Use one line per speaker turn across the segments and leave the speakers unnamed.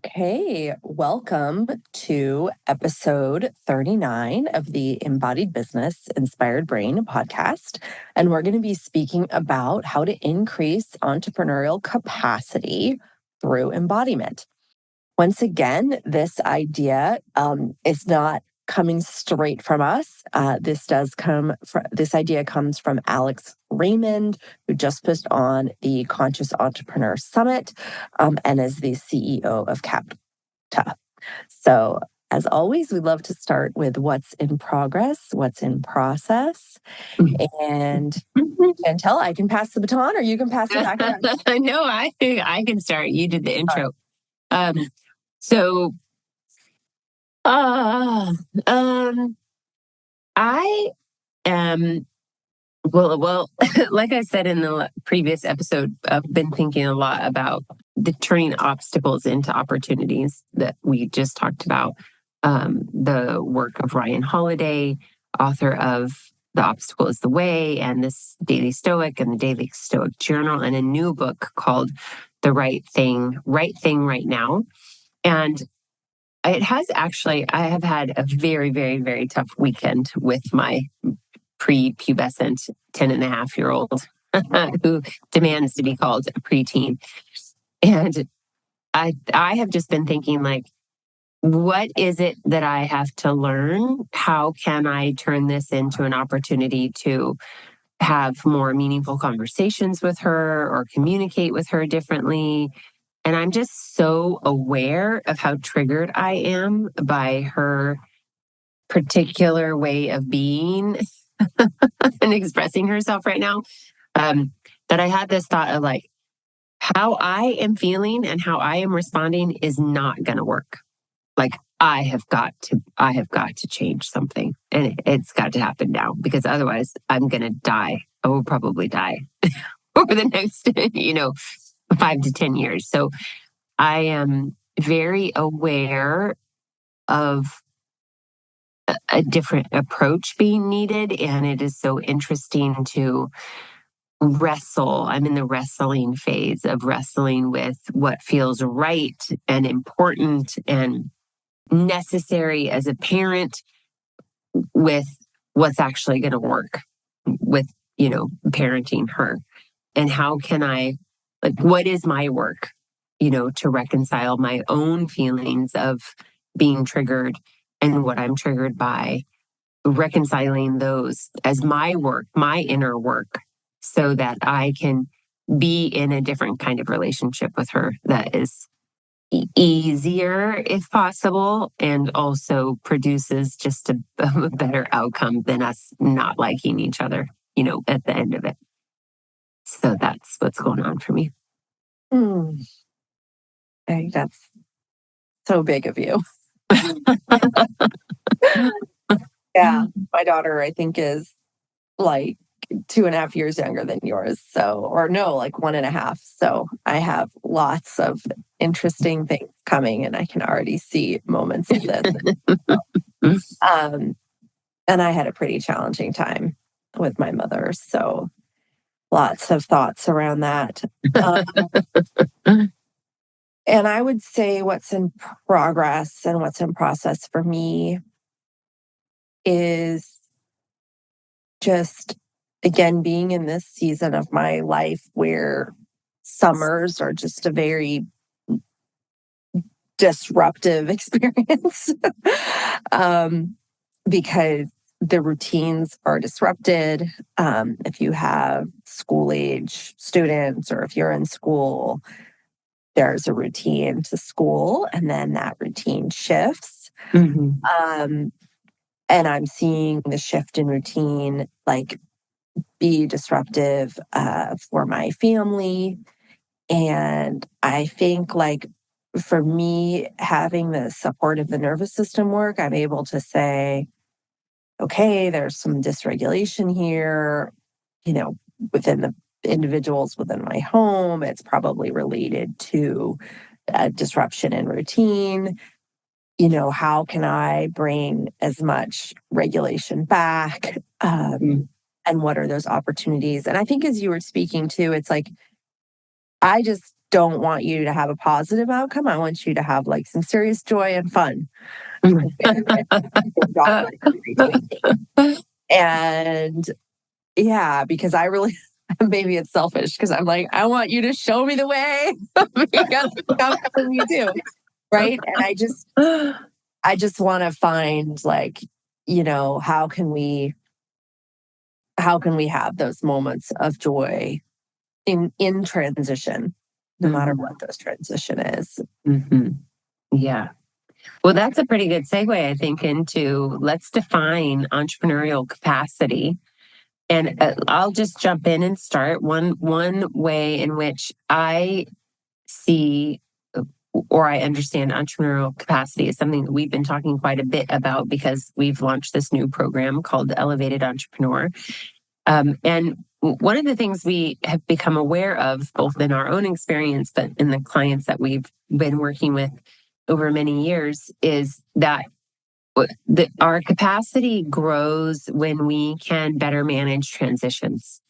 Okay, welcome to episode 39 of the Embodied Business Inspired Brain podcast. And we're going to be speaking about how to increase entrepreneurial capacity through embodiment. Once again, this idea is not coming straight from us. This idea comes from Alex Raymond, who just put on the Conscious Entrepreneur Summit and is the CEO of Kapta. So, as always, we love to start with what's in progress, what's in process. And Chantel, I can pass the baton or you can pass it back around.
No, I can start. You did the intro. So, I am, well, like I said in the previous episode, I've been thinking a lot about the turning obstacles into opportunities that we just talked about. The work of Ryan Holiday, author of The Obstacle is the Way, and this Daily Stoic and the Daily Stoic Journal, and a new book called The Right Thing Right Now. And it has actually, I have had a very, very, very tough weekend with my prepubescent 10-and-a-half-year-old who demands to be called a preteen. And I have just been thinking, like, what is it that I have to learn? How can I turn this into an opportunity to have more meaningful conversations with her or communicate with her differently? And I'm just so aware of how triggered I am by her particular way of being and expressing herself right now, that I had this thought of, like, how I am feeling and how I am responding is not going to work. Like, I have got to change something, and it's got to happen now, because otherwise I'm going to die. I will probably die over the next, 5 to 10 years. So I am very aware of a different approach being needed. And it is so interesting to wrestle. I'm in the wrestling phase of wrestling with what feels right and important and necessary as a parent with what's actually going to work with, parenting her. And how can I, like, what is my work, to reconcile my own feelings of being triggered and what I'm triggered by, reconciling those as my work, my inner work, so that I can be in a different kind of relationship with her that is easier, if possible, and also produces just a better outcome than us not liking each other, at the end of it. So that's what's going on for me.
I think that's so big of you. Yeah, my daughter, I think, is like 2.5 years younger than yours. So, or no, like 1.5. So I have lots of interesting things coming, and I can already see moments of this. And I had a pretty challenging time with my mother. So lots of thoughts around that. And I would say what's in progress and what's in process for me is just, again, being in this season of my life where summers are just a very disruptive experience because the routines are disrupted. If you have school age students or if you're in school, there's a routine to school and then that routine shifts. And I'm seeing the shift in routine like be disruptive for my family. And I think, like, for me, having the support of the nervous system work, I'm able to say, okay, there's some dysregulation here, within the individuals within my home. It's probably related to disruption in routine. How can I bring as much regulation back? And what are those opportunities? And I think as you were speaking to, it's like, I just don't want you to have a positive outcome. I want you to have like some serious joy and fun. And yeah, because I really, maybe it's selfish because I'm like, I want you to show me the way because I'm telling you too. Right. And I just want to find like, how can we have those moments of joy in transition, no matter what those transition is.
Mm-hmm. Yeah. Well, that's a pretty good segue, I think, into let's define entrepreneurial capacity. And I'll just jump in and start. One way in which I see or I understand entrepreneurial capacity is something that we've been talking quite a bit about because we've launched this new program called the Elevated Entrepreneur. And one of the things we have become aware of, both in our own experience, but in the clients that we've been working with over many years, is that our capacity grows when we can better manage transitions.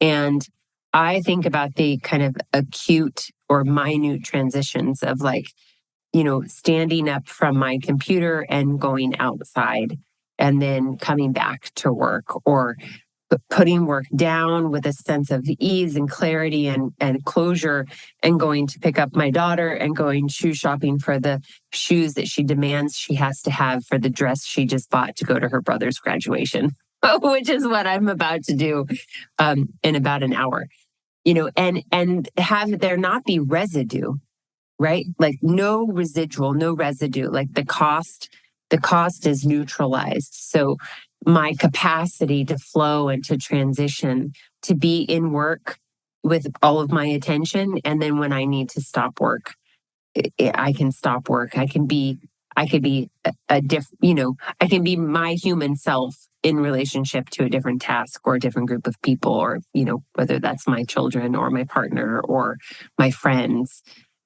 And I think about the kind of acute or minute transitions of like, standing up from my computer and going outside and then coming back to work, or putting work down with a sense of ease and clarity and closure, and going to pick up my daughter and going shoe shopping for the shoes that she demands she has to have for the dress she just bought to go to her brother's graduation, which is what I'm about to do in about an hour. And have there not be residue, right? Like no residue, like the cost is neutralized. So my capacity to flow and to transition, to be in work with all of my attention. And then when I need to stop work, I can stop work. I could be I can be my human self in relationship to a different task or a different group of people, or, whether that's my children or my partner or my friends.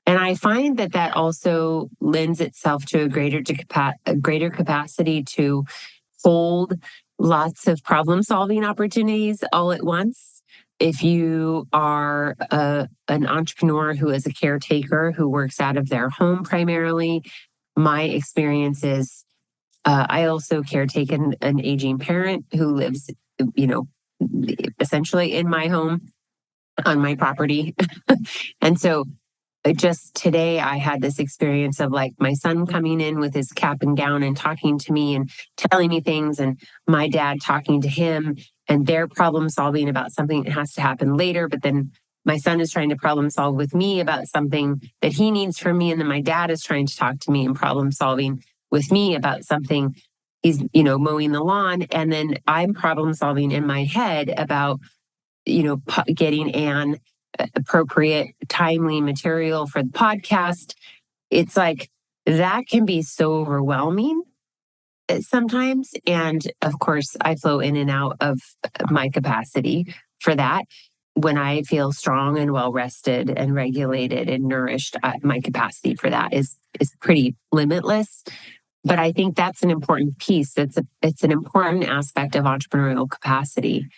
And I find that also lends itself to a greater capacity to hold lots of problem solving opportunities all at once. If you are an entrepreneur who is a caretaker who works out of their home primarily, my experience is I also caretake an aging parent who lives, essentially in my home on my property. And so just today, I had this experience of like my son coming in with his cap and gown and talking to me and telling me things, and my dad talking to him, and they're problem solving about something that has to happen later. But then my son is trying to problem solve with me about something that he needs from me. And then my dad is trying to talk to me and problem solving with me about something he's, mowing the lawn. And then I'm problem solving in my head about, getting Anne appropriate, timely material for the podcast. It's like that can be so overwhelming sometimes. And of course, I flow in and out of my capacity for that. When I feel strong and well rested and regulated and nourished, my capacity for that is pretty limitless. But I think that's an important piece. It's an important aspect of entrepreneurial capacity,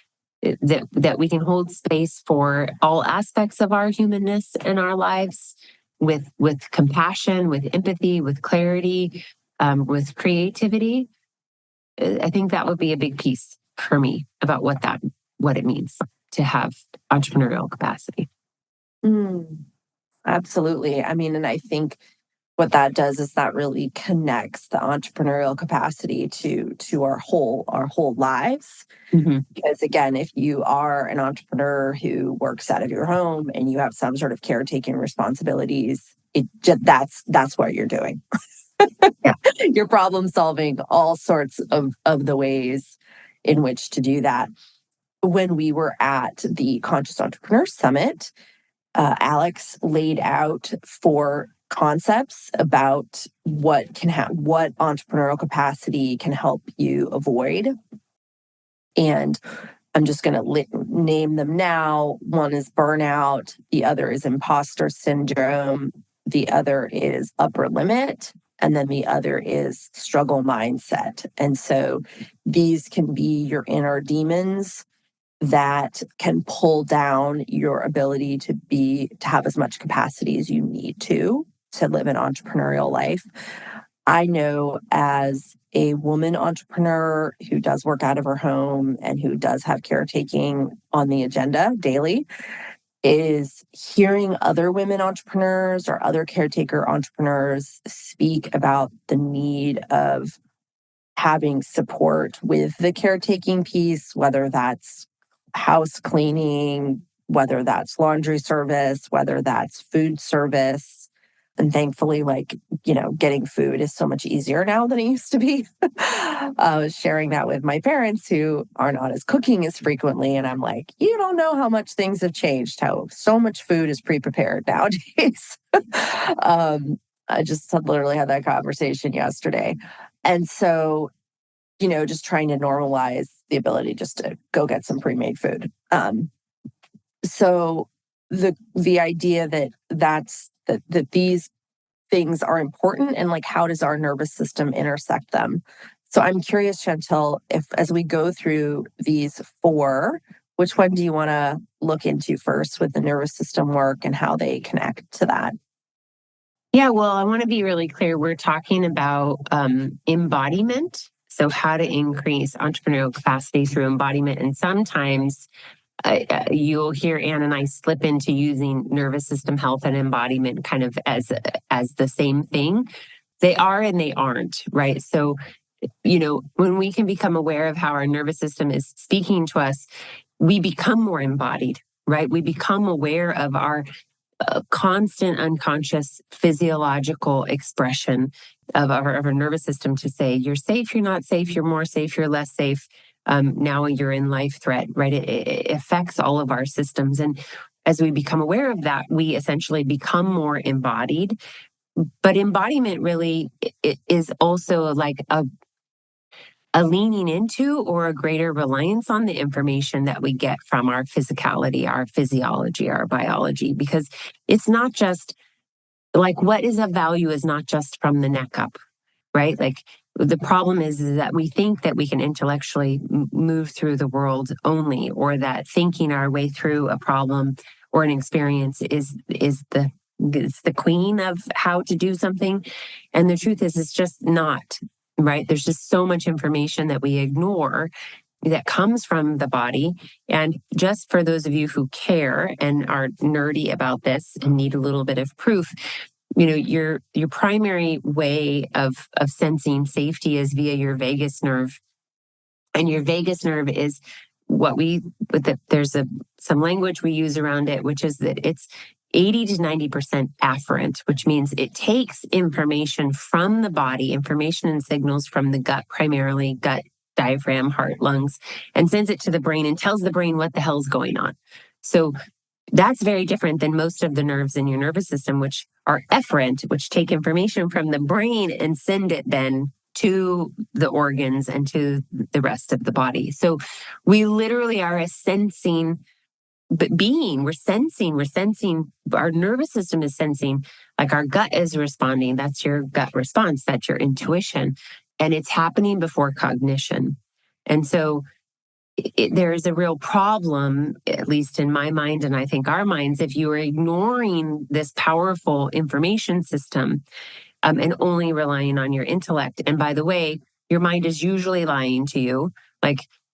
that we can hold space for all aspects of our humanness in our lives with compassion, with empathy, with clarity, with creativity. I think that would be a big piece for me about what it means to have entrepreneurial capacity.
Absolutely. I mean, and I think what that does is that really connects the entrepreneurial capacity to our whole lives.
Mm-hmm.
Because again, if you are an entrepreneur who works out of your home and you have some sort of caretaking responsibilities, that's what you're doing.
Yeah.
You're problem solving all sorts of the ways in which to do that. When we were at the Conscious Entrepreneur Summit, Alex laid out 4 concepts about what entrepreneurial capacity can help you avoid. And I'm just going to name them now. One is burnout. The other is imposter syndrome. The other is upper limit. And then the other is struggle mindset. And so these can be your inner demons that can pull down your ability to have as much capacity as you need to live an entrepreneurial life. I know as a woman entrepreneur who does work out of her home and who does have caretaking on the agenda daily, is hearing other women entrepreneurs or other caretaker entrepreneurs speak about the need of having support with the caretaking piece, whether that's house cleaning, whether that's laundry service, whether that's food service. And thankfully, getting food is so much easier now than it used to be. I was sharing that with my parents who are not as cooking as frequently. And I'm like, you don't know how much things have changed, how so much food is pre-prepared nowadays. I just literally had that conversation yesterday. And so, just trying to normalize the ability just to go get some pre-made food. So the idea that these things are important, and how does our nervous system intersect them? So I'm curious, Chantel, if as we go through these four, which one do you want to look into first with the nervous system work and how they connect to that?
Yeah, well, I want to be really clear. We're talking about embodiment. So, how to increase entrepreneurial capacity through embodiment. And sometimes you'll hear Anne and I slip into using nervous system health and embodiment kind of as the same thing. They are and they aren't, right? So, when we can become aware of how our nervous system is speaking to us, we become more embodied, right? We become aware of our constant unconscious physiological expression of our nervous system to say, you're safe, you're not safe, you're more safe, you're less safe. Now you're in life threat, right? It affects all of our systems. And as we become aware of that, we essentially become more embodied. But embodiment really is also like a leaning into or a greater reliance on the information that we get from our physicality, our physiology, our biology, because it's not just what is of value is not just from the neck up, right? The problem is that we think that we can intellectually move through the world only, or that thinking our way through a problem or an experience is the queen of how to do something. And the truth is, it's just not, right? There's just so much information that we ignore that comes from the body. And just for those of you who care and are nerdy about this and need a little bit of proof, your primary way of sensing safety is via your vagus nerve. And your vagus nerve is there's some language we use around it, which is that it's 80 to 90% afferent, which means it takes information from the body, information and signals from the gut, primarily gut, diaphragm, heart, lungs, and sends it to the brain and tells the brain what the hell's going on. So that's very different than most of the nerves in your nervous system, which are efferent, which take information from the brain and send it then to the organs and to the rest of the body. So we literally are a sensing being. We're sensing. Our nervous system is sensing, our gut is responding. That's your gut response. That's your intuition. And it's happening before cognition. And so there is a real problem, at least in my mind, and I think our minds, if you are ignoring this powerful information system and only relying on your intellect. And by the way, your mind is usually lying to you.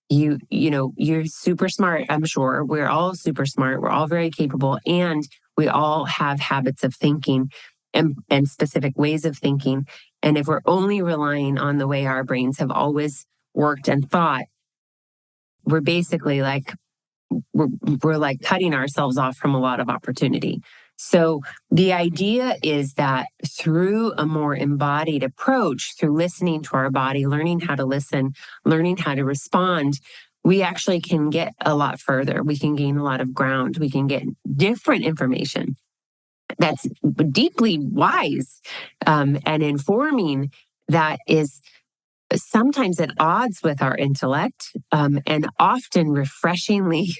You're super smart, I'm sure. We're all super smart. We're all very capable. And we all have habits of thinking and specific ways of thinking. And if we're only relying on the way our brains have always worked and thought, we're basically we're cutting ourselves off from a lot of opportunity. So the idea is that through a more embodied approach, through listening to our body, learning how to listen, learning how to respond, we actually can get a lot further. We can gain a lot of ground. We can get different information that's deeply wise and informing, that is sometimes at odds with our intellect, and often refreshingly,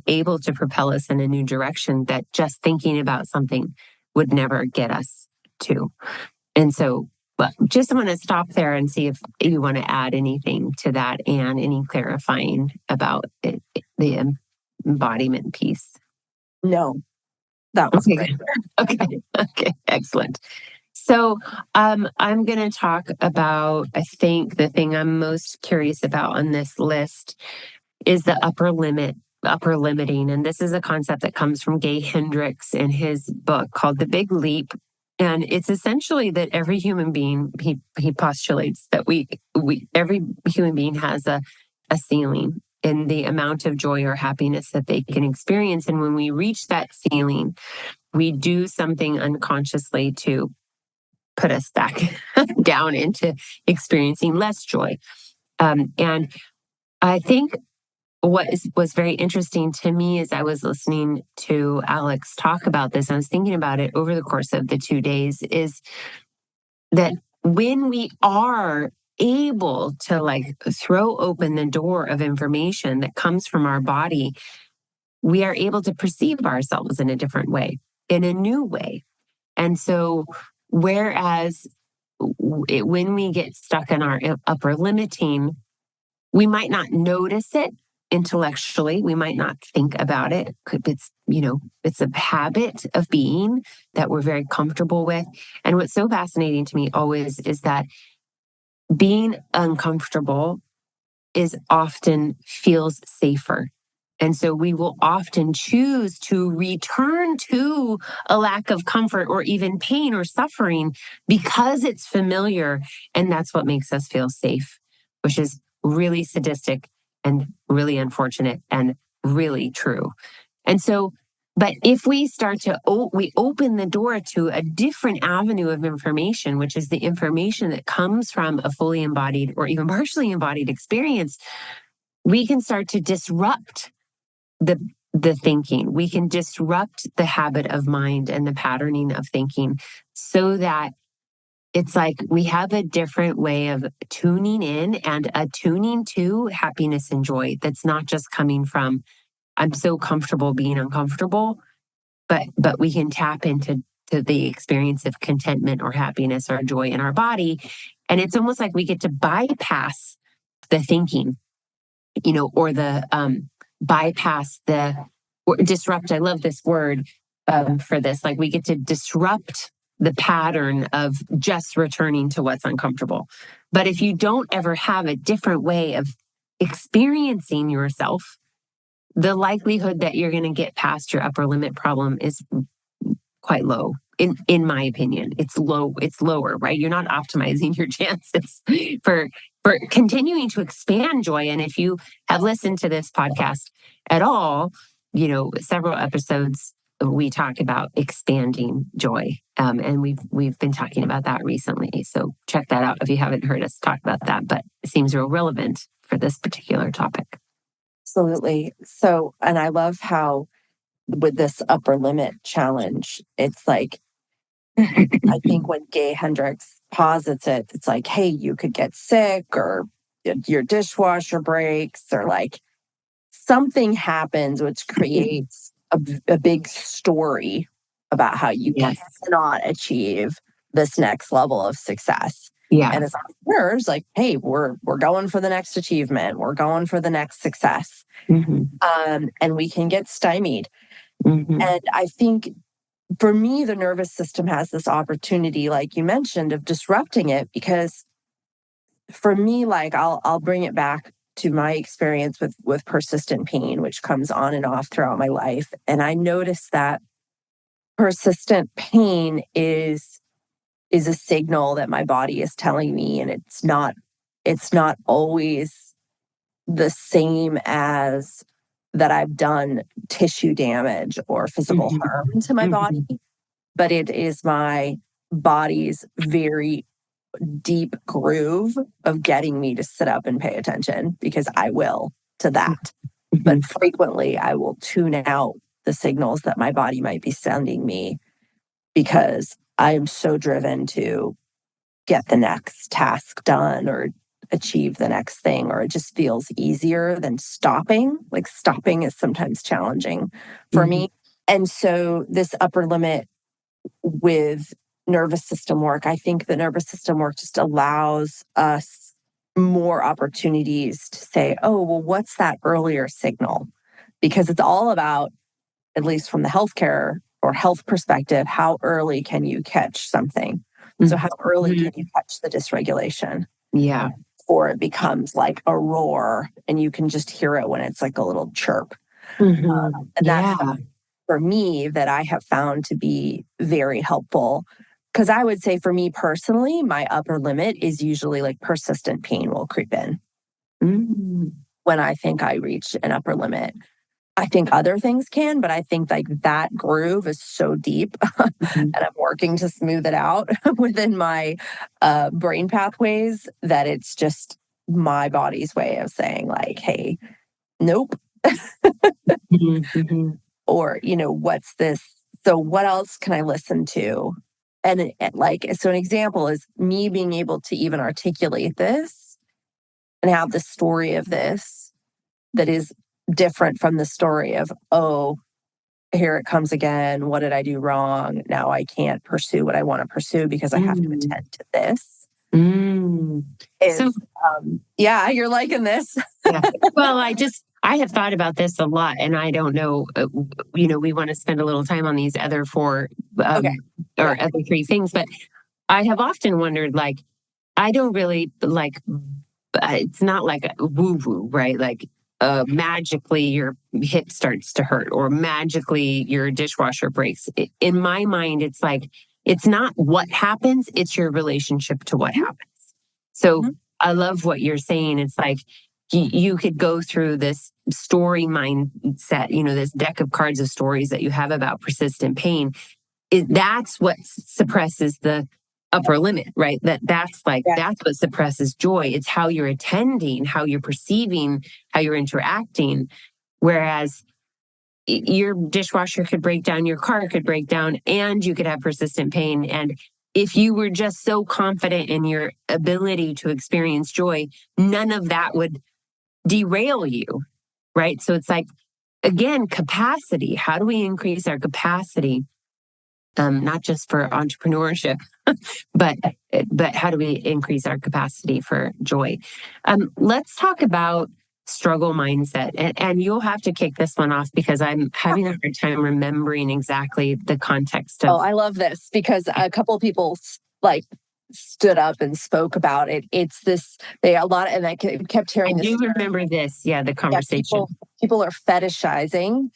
able to propel us in a new direction that just thinking about something would never get us to. And so But just want to stop there and see if you want to add anything to that, and any clarifying about the embodiment piece.
No, that was great.
Okay, excellent. So I'm going to talk about, I think the thing I'm most curious about on this list is the upper limiting. And this is a concept that comes from Gay Hendricks in his book called The Big Leap. And it's essentially that every human being, he postulates that every human being has a ceiling in the amount of joy or happiness that they can experience. And when we reach that ceiling, we do something unconsciously to put us back down into experiencing less joy. And I think what was very interesting to me as I was listening to Alex talk about this, and I was thinking about it over the course of the 2 days, is that when we are able to like throw open the door of information that comes from our body, we are able to perceive ourselves in a different way, in a new way. And so, whereas when we get stuck in our upper limiting, we might not notice it intellectually. We might not think about it. It's a habit of being that we're very comfortable with. And what's so fascinating to me always is that being uncomfortable often feels safer. And so we will often choose to return to a lack of comfort or even pain or suffering because it's familiar. And that's what makes us feel safe, which is really sadistic and really unfortunate and really true. And so, but if we start to, we open the door to a different avenue of information, which is the information that comes from a fully embodied or even partially embodied experience, we can start to disrupt the thinking. We can disrupt the habit of mind and the patterning of thinking so that it's like we have a different way of tuning in and attuning to happiness and joy that's not just coming from, I'm so comfortable being uncomfortable, but we can tap into the experience of contentment or happiness or joy in our body. And it's almost like we get to bypass the thinking, or the bypass or disrupt. I love this word for this. Like we get to disrupt the pattern of just returning to what's uncomfortable. But if you don't ever have a different way of experiencing yourself, the likelihood that you're going to get past your upper limit problem is quite low. In my opinion, it's lower, right? You're not optimizing your chances for continuing to expand joy. And if you have listened to this podcast at all, several episodes we talk about expanding joy, and we've been talking about that recently. So check that out if you haven't heard us talk about that. But it seems real relevant for this particular topic.
Absolutely. So, and I love how with this upper limit challenge, it's like, I think when Gay Hendricks posits it, it's like, hey, you could get sick or your dishwasher breaks or like something happens which creates a big story about how you cannot achieve this next level of success.
Yeah.
And as entrepreneurs, like, hey, we're going for the next achievement. We're going for the next success. And we can get stymied. And I think for me, the nervous system has this opportunity, like you mentioned, of disrupting it, because for me, like I'll bring it back to my experience with persistent pain, which comes on and off throughout my life. And I noticed that persistent pain is a signal that my body is telling me, and it's not always the same as that I've done tissue damage or physical harm to my body, but it is my body's very deep groove of getting me to sit up and pay attention, because I will to that. But frequently I will tune out the signals that my body might be sending me, because I am so driven to get the next task done or achieve the next thing, or it just feels easier than stopping. Like stopping is sometimes challenging for me. And so this upper limit with nervous system work, I think the nervous system work just allows us more opportunities to say, oh, well, what's that earlier signal? Because it's all about, at least from the healthcare or health perspective, how early can you catch something? So how early can you catch the dysregulation?
Yeah.
Before it becomes like a roar and you can just hear it when it's like a little chirp.
And
That's for me that I have found to be very helpful. Because I would say for me personally, my upper limit is usually like persistent pain will creep in when I think I reach an upper limit. I think other things can, but I think like that groove is so deep and I'm working to smooth it out within my brain pathways that it's just my body's way of saying like, hey, nope. Or, what's this? So what else can I listen to? And like, so an example is me being able to even articulate this and have the story of this that is different from the story of, oh, here it comes again. What did I do wrong? Now I can't pursue what I want to pursue because I have to attend to this. Yeah, you're liking this.
Yeah. Well, I have thought about this a lot, and I don't know, we want to spend a little time on these other four other three things, but I have often wondered, like, I don't really like, it's not like a woo-woo, right? Like, magically your hip starts to hurt or magically your dishwasher breaks. In my mind, it's like, it's not what happens, it's your relationship to what happens. So I love what you're saying. It's like you could go through this story mindset, this deck of cards of stories that you have about persistent pain. That's what suppresses the upper limit, right? That's what suppresses joy. It's how you're attending, how you're perceiving, how you're interacting. Whereas your dishwasher could break down, your car could break down, and you could have persistent pain. And if you were just so confident in your ability to experience joy, none of that would derail you, right? So it's like, again, capacity. How do we increase our capacity? Not just for entrepreneurship, but how do we increase our capacity for joy? Let's talk about struggle mindset. And you'll have to kick this one off because I'm having a hard time remembering exactly the context of.
Oh, I love this because a couple of people stood up and spoke about it. It's this, and I kept hearing this.
I do remember this. Yeah, the conversation.
People are fetishizing.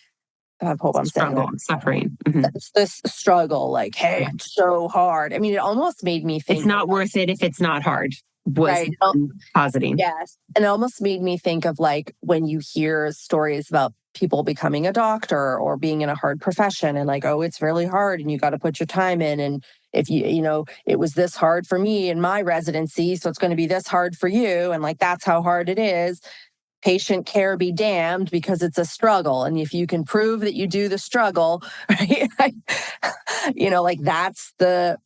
I hope I'm saying that.
Suffering.
It's this struggle, like, hey, it's so hard. I mean, it almost made me think
it's not worth it if it's not hard.
Right.
Positing.
Yes. And it almost made me think of like when you hear stories about people becoming a doctor or being in a hard profession and like, oh, it's really hard and you got to put your time in. And if it was this hard for me in my residency, so it's going to be this hard for you. And like, that's how hard it is. Patient care be damned because it's a struggle. And if you can prove that you do the struggle, right? Like that's the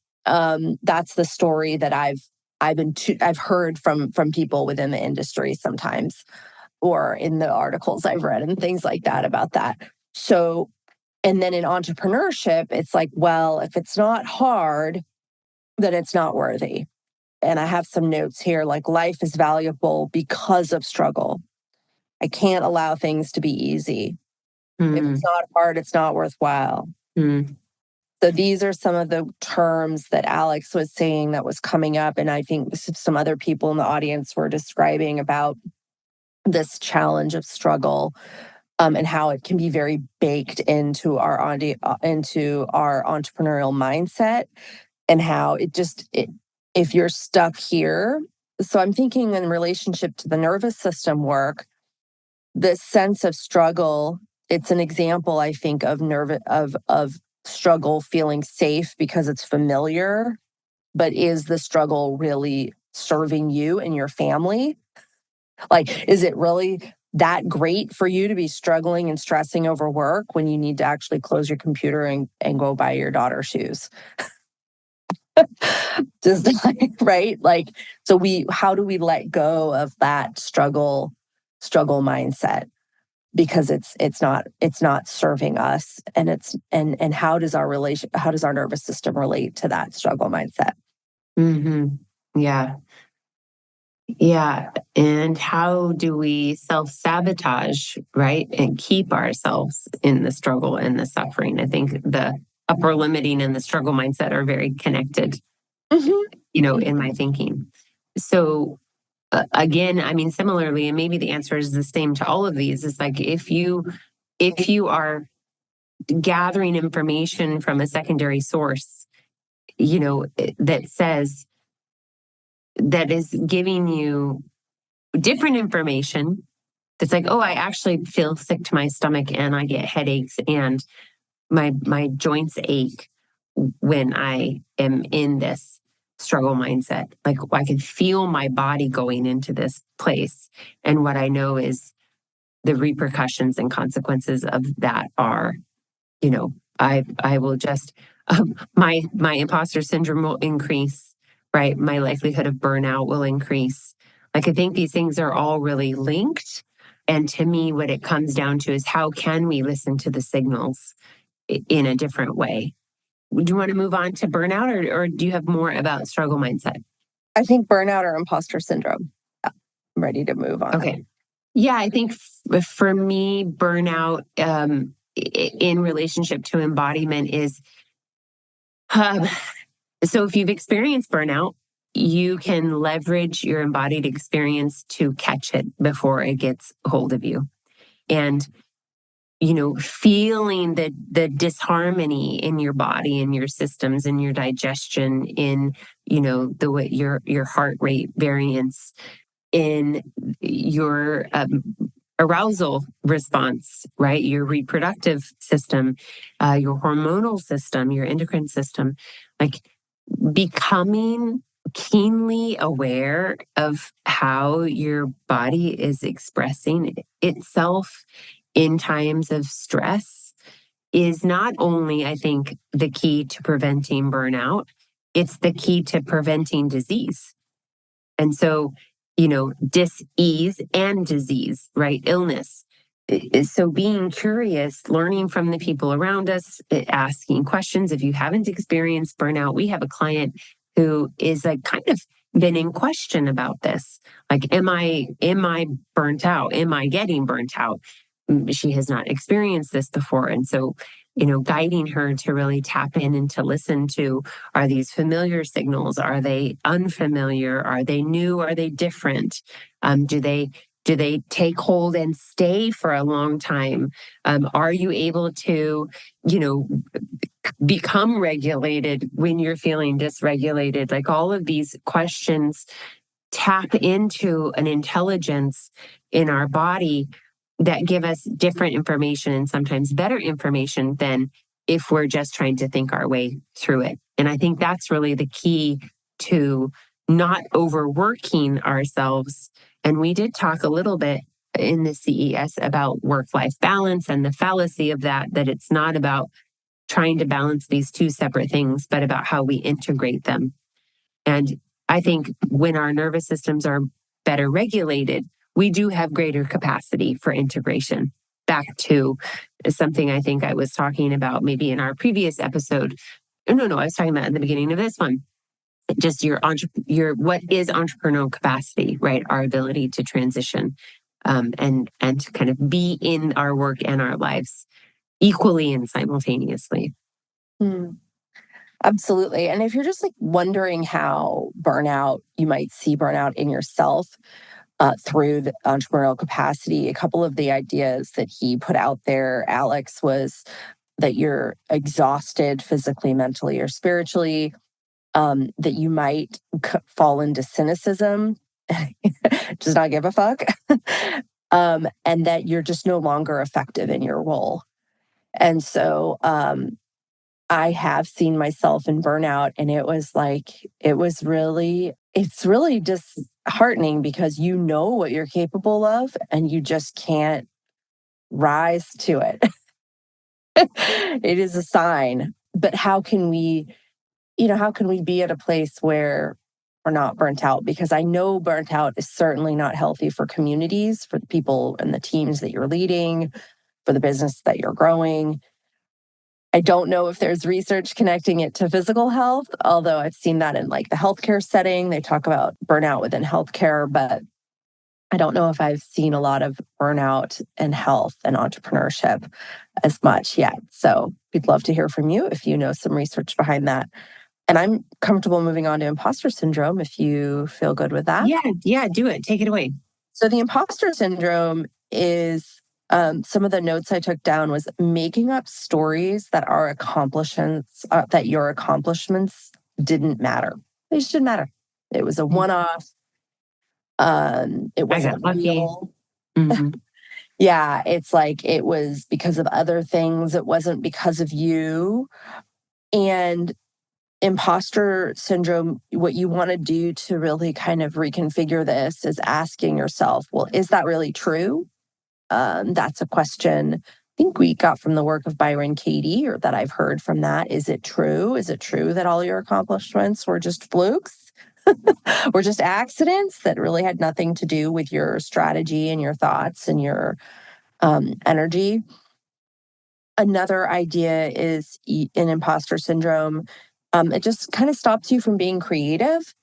story that I've heard from people within the industry sometimes, or in the articles I've read and things like that about that. So, and then in entrepreneurship, it's like, well, if it's not hard, then it's not worthy. And I have some notes here, like life is valuable because of struggle. I can't allow things to be easy. If it's not hard, it's not worthwhile. So these are some of the terms that Alex was saying that was coming up. And I think some other people in the audience were describing about this challenge of struggle and how it can be very baked into our entrepreneurial mindset and how if you're stuck here. So I'm thinking in relationship to the nervous system work, this sense of struggle, it's an example, I think, of struggle feeling safe because it's familiar, but is the struggle really serving you and your family? Like, is it really that great for you to be struggling and stressing over work when you need to actually close your computer and go buy your daughter shoes? Just right? Like, how do we let go of that struggle mindset? because it's not serving us, and how does our nervous system relate to that struggle mindset?
Yeah. Yeah. And how do we self-sabotage, right? And keep ourselves in the struggle and the suffering? I think the upper limiting and the struggle mindset are very connected, in my thinking. So again, I mean, similarly, and maybe the answer is the same to all of these, is like if you are gathering information from a secondary source, that is giving you different information that's like, oh, I actually feel sick to my stomach and I get headaches and my joints ache when I am in this struggle mindset. Like I can feel my body going into this place. And what I know is the repercussions and consequences of that are, I will just, my imposter syndrome will increase, right? My likelihood of burnout will increase. Like I think these things are all really linked. And to me, what it comes down to is how can we listen to the signals in a different way? Do you want to move on to burnout or do you have more about struggle mindset?
I think burnout or imposter syndrome. I'm ready to move on.
Okay. Yeah, I think for me, burnout in relationship to embodiment is so if you've experienced burnout, you can leverage your embodied experience to catch it before it gets hold of you. And feeling the disharmony in your body, in your systems, in your digestion, in the way your heart rate variance, in your arousal response, right? Your reproductive system, your hormonal system, your endocrine system, like becoming keenly aware of how your body is expressing itself in times of stress is not only, I think, the key to preventing burnout, it's the key to preventing disease. And so, dis-ease and disease, right? Illness. So being curious, learning from the people around us, asking questions. If you haven't experienced burnout, we have a client who is like kind of been in question about this. Like, am I burnt out? Am I getting burnt out? She has not experienced this before. And so, guiding her to really tap in and to listen to, are these familiar signals? Are they unfamiliar? Are they new? Are they different? Do they take hold and stay for a long time? Are you able to, become regulated when you're feeling dysregulated? Like all of these questions tap into an intelligence in our body that give us different information and sometimes better information than if we're just trying to think our way through it. And I think that's really the key to not overworking ourselves. And we did talk a little bit in the CES about work-life balance and the fallacy of that it's not about trying to balance these two separate things, but about how we integrate them. And I think when our nervous systems are better regulated, we do have greater capacity for integration. Back to something I think I was talking about maybe in our previous episode. No, I was talking about in the beginning of this one. Just your what is entrepreneurial capacity, right? Our ability to transition and to kind of be in our work and our lives equally and simultaneously.
Absolutely. And if you're just like wondering how you might see burnout in yourself through the entrepreneurial capacity, a couple of the ideas that he put out there, Alex, was that you're exhausted physically, mentally, or spiritually, that you might fall into cynicism, does not give a fuck, and that you're just no longer effective in your role. And so I have seen myself in burnout, and it's really disheartening because you know what you're capable of and you just can't rise to it. It is a sign. But how can we be at a place where or not burnt out, because I know burnt out is certainly not healthy for communities, for the people and the teams that you're leading, for the business that you're growing. I don't know if there's research connecting it to physical health, although I've seen that in like the healthcare setting. They talk about burnout within healthcare, but I don't know if I've seen a lot of burnout in health and entrepreneurship as much yet. So we'd love to hear from you if you know some research behind that. And I'm comfortable moving on to imposter syndrome if you feel good with that.
Yeah, do it. Take it away.
So the imposter syndrome is some of the notes I took down was making up stories that our accomplishments, that your accomplishments didn't matter. They just didn't matter. It was a one-off. It wasn't real.
Mm-hmm.
Yeah, it's like it was because of other things. It wasn't because of you. And imposter syndrome, what you want to do to really kind of reconfigure this is asking yourself, well, is that really true? That's a question I think we got from the work of Byron Katie, or that I've heard from that. Is it true? Is it true that all your accomplishments were just flukes? Or just accidents that really had nothing to do with your strategy and your thoughts and your energy? Another idea is in imposter syndrome, it just kind of stops you from being creative,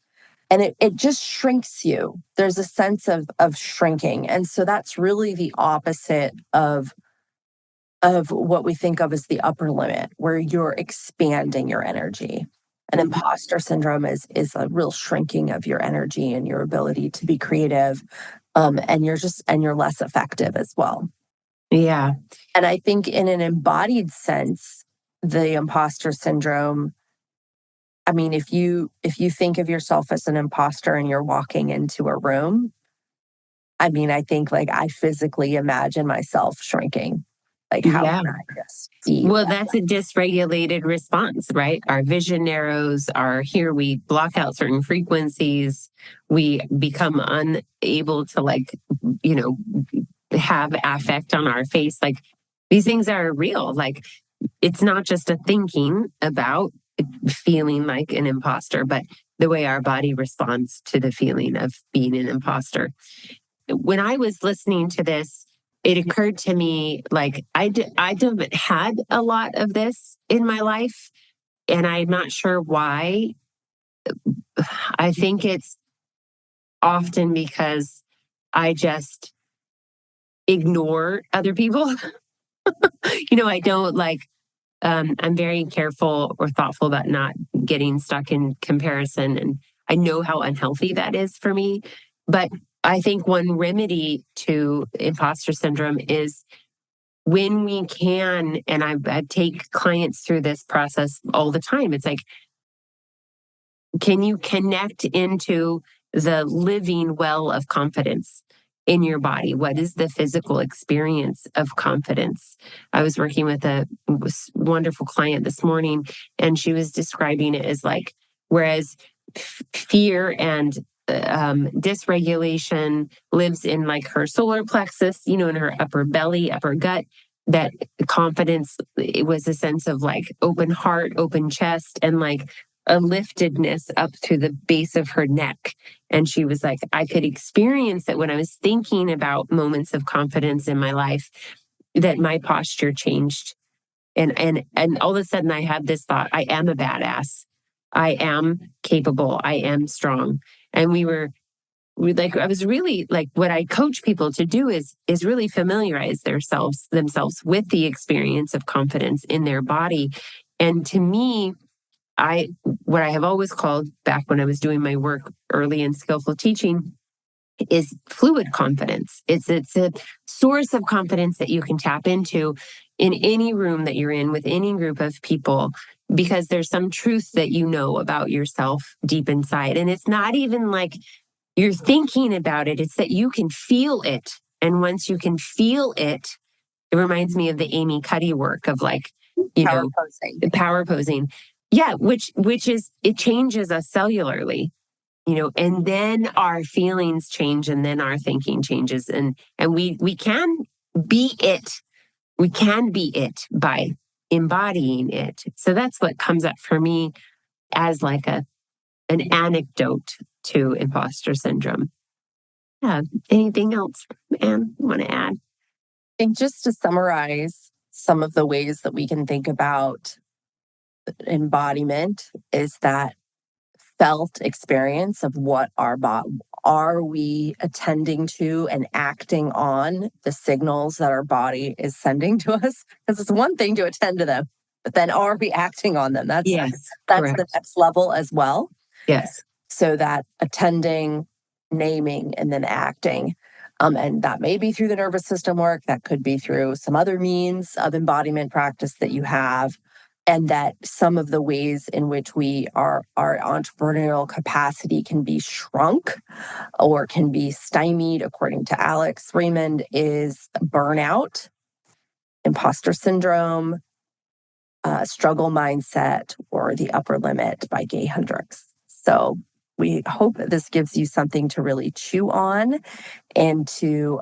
and it just shrinks you. There's a sense of shrinking. And so that's really the opposite of what we think of as the upper limit, where you're expanding your energy. And imposter syndrome is a real shrinking of your energy and your ability to be creative. And you're less effective as well.
Yeah.
And I think in an embodied sense, the imposter syndrome, I mean, if you think of yourself as an imposter and you're walking into a room, I mean, I think like I physically imagine myself shrinking. Like, how can I just be?
Well, that's a dysregulated response, right? Our vision narrows, here we block out certain frequencies. We become unable to have affect on our face. Like these things are real. Like it's not just a thinking about feeling like an imposter, but the way our body responds to the feeling of being an imposter. When I was listening to this, it occurred to me like I haven't had a lot of this in my life, and I'm not sure why. I think it's often because I just ignore other people. I don't I'm very careful or thoughtful about not getting stuck in comparison. And I know how unhealthy that is for me. But I think one remedy to imposter syndrome is when we can, and I take clients through this process all the time. It's like, can you connect into the living well of confidence in your body? What is the physical experience of confidence? I was working with a wonderful client this morning, and she was describing it as like, whereas fear and dysregulation lives in like her solar plexus, in her upper belly, upper gut, that confidence, it was a sense of like open heart, open chest, and like a liftedness up to the base of her neck. And she was like, I could experience that when I was thinking about moments of confidence in my life, that my posture changed. And all of a sudden I had this thought, I am a badass. I am capable. I am strong. And I was really like, what I coach people to do is really familiarize themselves with the experience of confidence in their body. And to me, what I have always called, back when I was doing my work early in skillful teaching, is fluid confidence. It's a source of confidence that you can tap into in any room that you're in with any group of people, because there's some truth that you know about yourself deep inside. And it's not even like you're thinking about it, it's that you can feel it. And once you can feel it, it reminds me of the Amy Cuddy work of like, power posing. Yeah, which is, it changes us cellularly, and then our feelings change, and then our thinking changes, and we can be it. We can be it by embodying it. So that's what comes up for me as like an anecdote to imposter syndrome. Yeah. Anything else, Anne, you want to add?
And just to summarize some of the ways that we can think about embodiment is that felt experience of what are we attending to and acting on the signals that our body is sending to us? Because it's one thing to attend to them, but then are we acting on them? That's the next level as well.
Yes.
So that attending, naming, and then acting. And that may be through the nervous system work. That could be through some other means of embodiment practice that you have. And that some of the ways in which our entrepreneurial capacity can be shrunk or can be stymied, according to Alex Raymond, is burnout, imposter syndrome, struggle mindset, or the upper limit by Gay Hendricks. So we hope that this gives you something to really chew on and to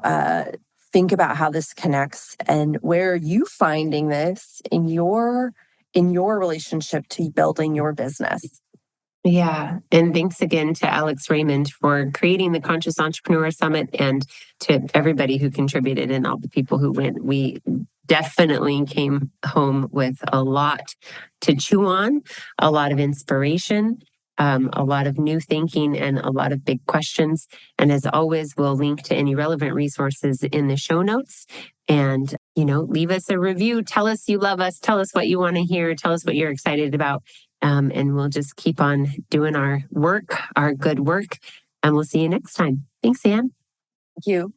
think about how this connects and where are you finding this in your relationship to building your business.
Yeah. And thanks again to Alex Raymond for creating the Conscious Entrepreneur Summit and to everybody who contributed and all the people who went. We definitely came home with a lot to chew on, a lot of inspiration, a lot of new thinking, and a lot of big questions. And as always, we'll link to any relevant resources in the show notes. And, leave us a review. Tell us you love us. Tell us what you want to hear. Tell us what you're excited about. And we'll just keep on doing our work, our good work. And we'll see you next time. Thanks, Anne.
Thank you.